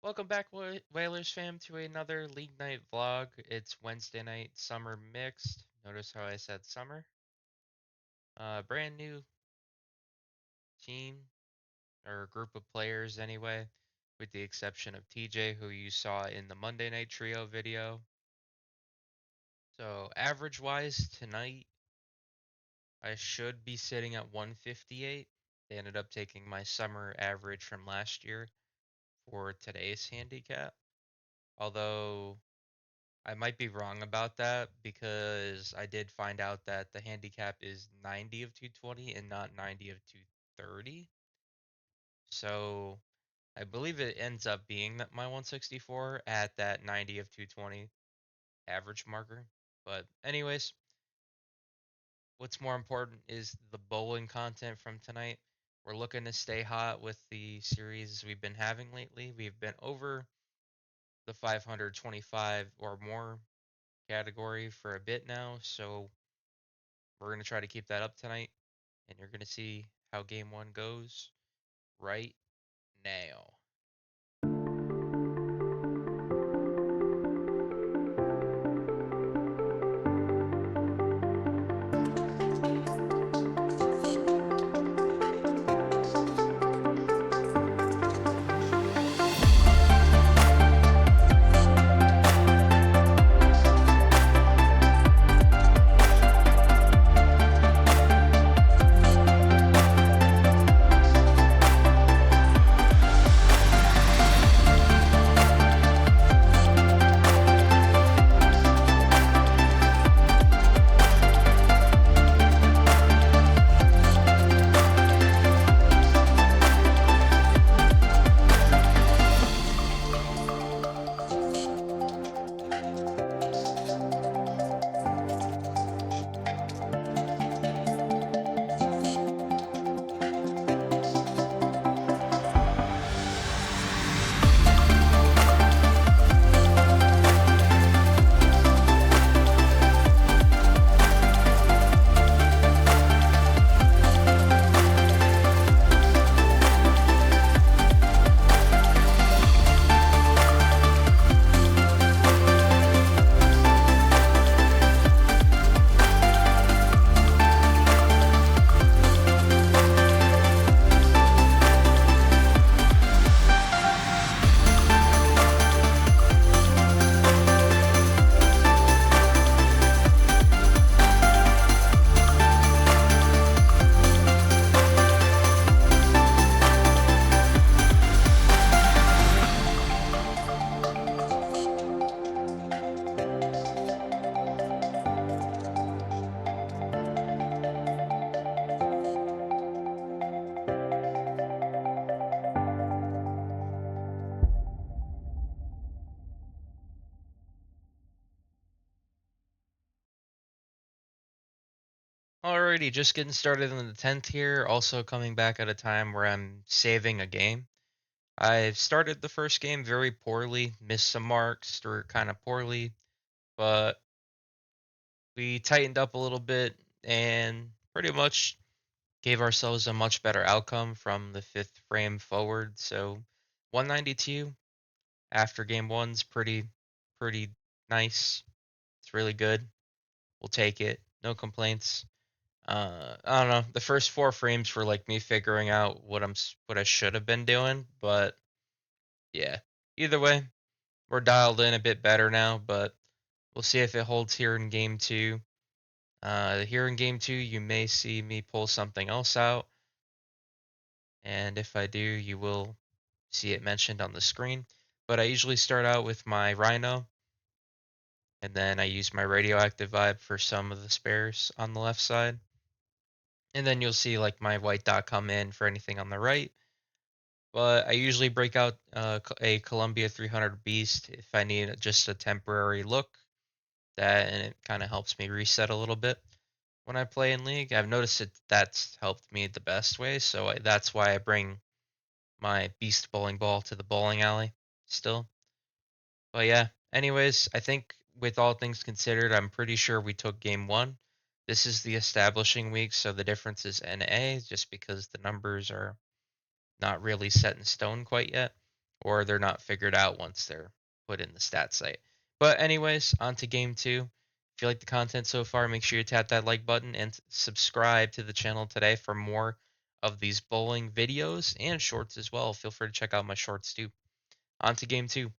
Welcome back, Whalers fam, to another League Night vlog. It's Wednesday night, summer mixed. Notice how I said summer. Brand new team, or group of players anyway, with the exception of TJ, who you saw in the Monday Night Trio video. So, average-wise, tonight, I should be sitting at 158. They ended up taking my summer average from last year for today's handicap. Although I might be wrong about that because I did find out that the handicap is 90 of 220 and not 90 of 230. So I believe it ends up being that my 164 at that 90 of 220 average marker. But anyways, what's more important is the bowling content from tonight. We're looking to stay hot with the series we've been having lately. We've been over the 525 or more category for a bit now, so we're going to try to keep that up tonight, and you're going to see how game one goes right now. Alrighty, just getting started in the 10th here, also coming back at a time where I'm saving a game. I started the first game very poorly, missed some marks, threw it kind of poorly, but we tightened up a little bit and pretty much gave ourselves a much better outcome from the fifth frame forward. So 192 after game one's pretty nice. It's really good. We'll take it. No complaints. I don't know. The first four frames were like me figuring out what I should have been doing, but yeah. Either way, we're dialed in a bit better now, but we'll see if it holds here in game two. Here in game two, you may see me pull something else out, and if I do, you will see it mentioned on the screen. But I usually start out with my Rhino, and then I use my Radioactive Vibe for some of the spares on the left side. And then you'll see like my white dot come in for anything on the right. But I usually break out a Columbia 300 Beast if I need just a temporary look. That and it kind of helps me reset a little bit when I play in League. I've noticed that's helped me the best way, so that's why I bring my Beast bowling ball to the bowling alley still. But yeah, anyways, I think with all things considered, I'm pretty sure we took game one. This is the establishing week, so the difference is NA just because the numbers are not really set in stone quite yet. or they're not figured out once they're put in the stat site. But anyways, on to game 2. If you like the content so far, make sure you tap that like button and subscribe to the channel today for more of these bowling videos and shorts as well. Feel free to check out my shorts too. On to game 2.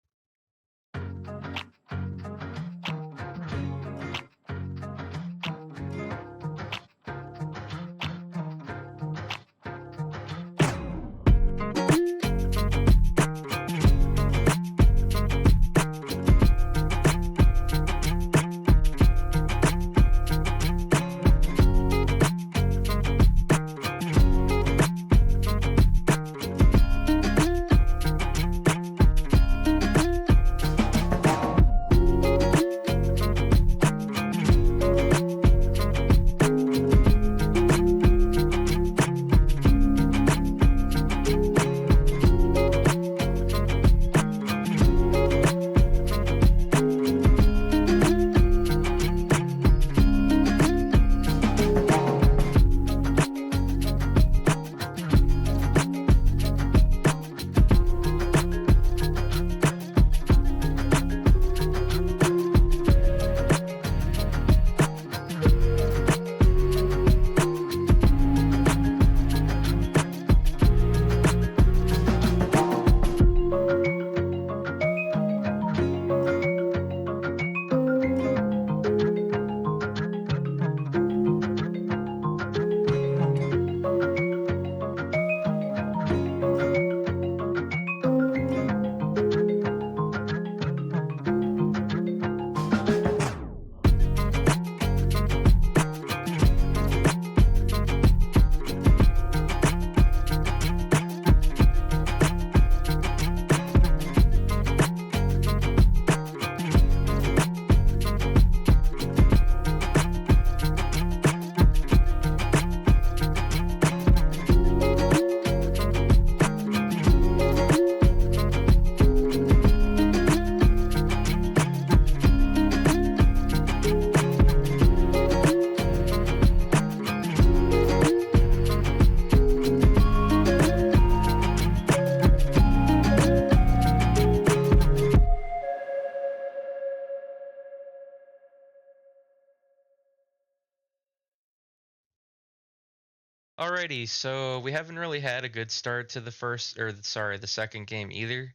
Alrighty, so we haven't really had a good start to the the second game either,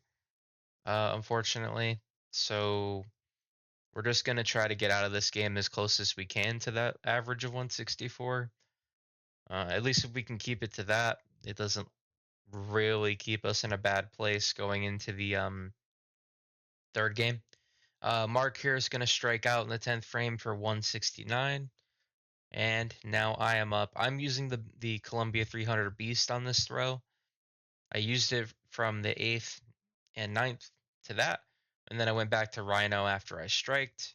unfortunately. So we're just gonna try to get out of this game as close as we can to that average of 164. At least if we can keep it to that, it doesn't really keep us in a bad place going into the third game. Mark here is gonna strike out in the 10th frame for 169. And now I am up. I'm using the Columbia 300 Beast on this throw. I used it from the 8th and 9th to that, and then I went back to Rhino after I striked.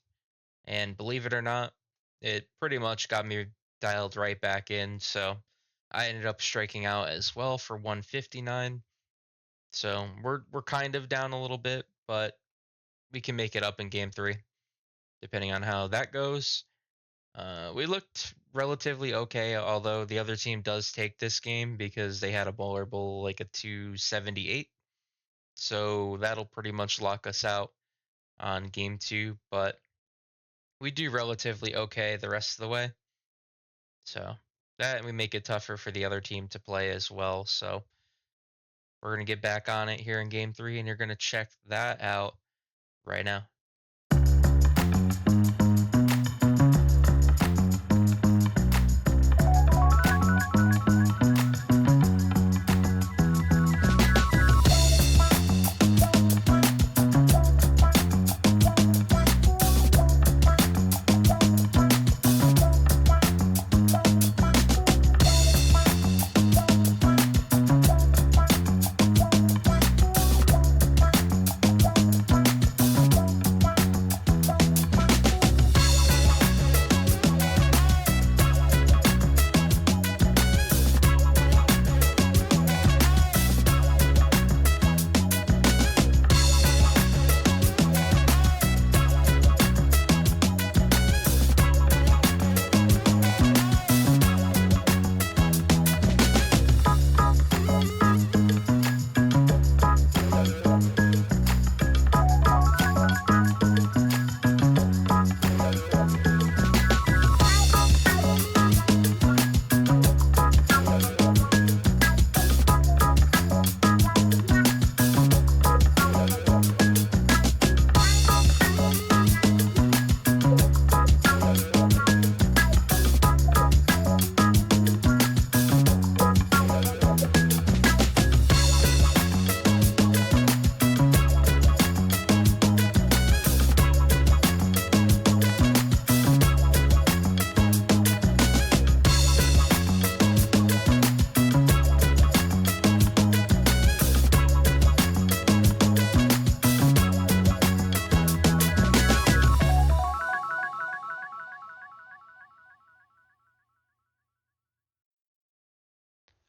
And believe it or not, it pretty much got me dialed right back in. So I ended up striking out as well for 159. So we're kind of down a little bit, but we can make it up in game 3, depending on how that goes. We looked relatively okay, although the other team does take this game because they had a bowler bowl like a 278. So that'll pretty much lock us out on game 2, but we do relatively okay the rest of the way. So that we make it tougher for the other team to play as well. So we're going to get back on it here in game 3, and you're going to check that out right now.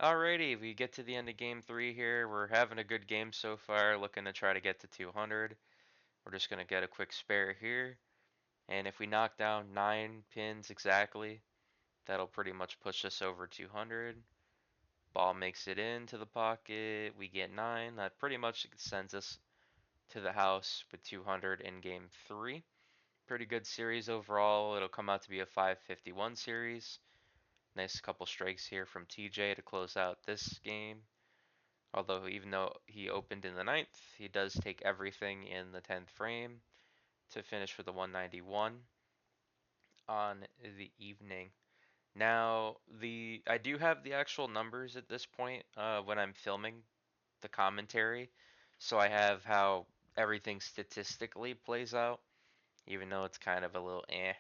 Alrighty, we get to the end of game 3 here. We're having a good game so far, looking to try to get to 200. We're just going to get a quick spare here. And if we knock down 9 pins exactly, that'll pretty much push us over 200. Ball makes it into the pocket. We get 9. That pretty much sends us to the house with 200 in game 3. Pretty good series overall. It'll come out to be a 551 series. Nice couple strikes here from TJ to close out this game. Although even though he opened in the ninth, he does take everything in the 10th frame to finish with a 191 on the evening. Now, I do have the actual numbers at this point when I'm filming the commentary, so I have how everything statistically plays out, even though it's kind of a little eh.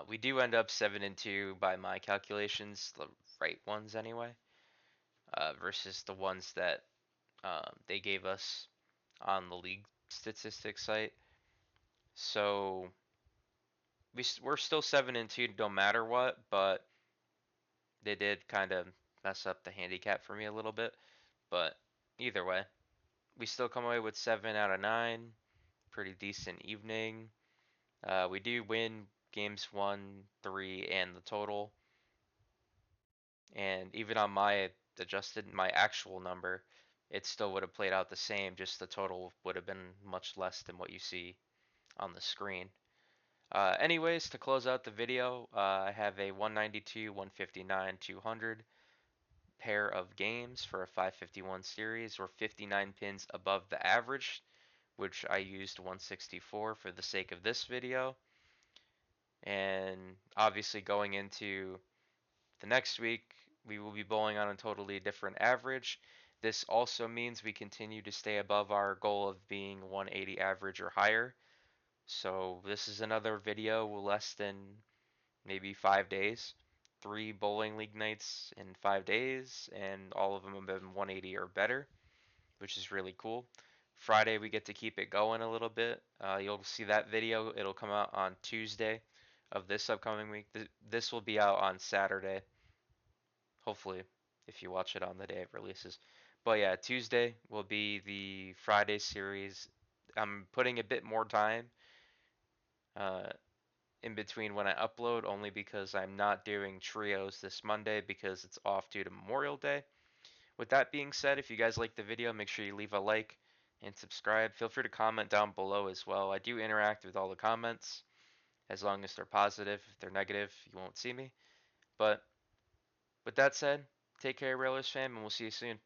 We do end up 7-2 by my calculations, the right ones anyway, versus the ones that they gave us on the league statistics site. So we're still 7-2 no matter what, but they did kind of mess up the handicap for me a little bit. But either way, we still come away with 7 out of 9. Pretty decent evening. We do win games 1, 3, and the total. And even on my my actual number, it still would have played out the same, just the total would have been much less than what you see on the screen. Anyways, to close out the video, I have a 192, 159, 200 pair of games for a 551 series. Or 59 pins above the average, which I used 164 for the sake of this video. And obviously going into the next week, we will be bowling on a totally different average. This also means we continue to stay above our goal of being 180 average or higher. So this is another video less than maybe 5 days. 3 bowling league nights in 5 days, and all of them have been 180 or better, which is really cool. Friday, we get to keep it going a little bit. You'll see that video. It'll come out on Tuesday of this upcoming week. This will be out on Saturday, hopefully, if you watch it on the day it releases. But yeah, Tuesday will be the Friday series. I'm putting a bit more time uh, in between when I upload, only because I'm not doing trios this Monday because it's off due to Memorial Day. With that being said, if you guys like the video, make sure you leave a like and subscribe. Feel free to comment down below as well. I do interact with all the comments as long as they're positive. If they're negative, you won't see me. But with that said, take care, Railers fam, and we'll see you soon.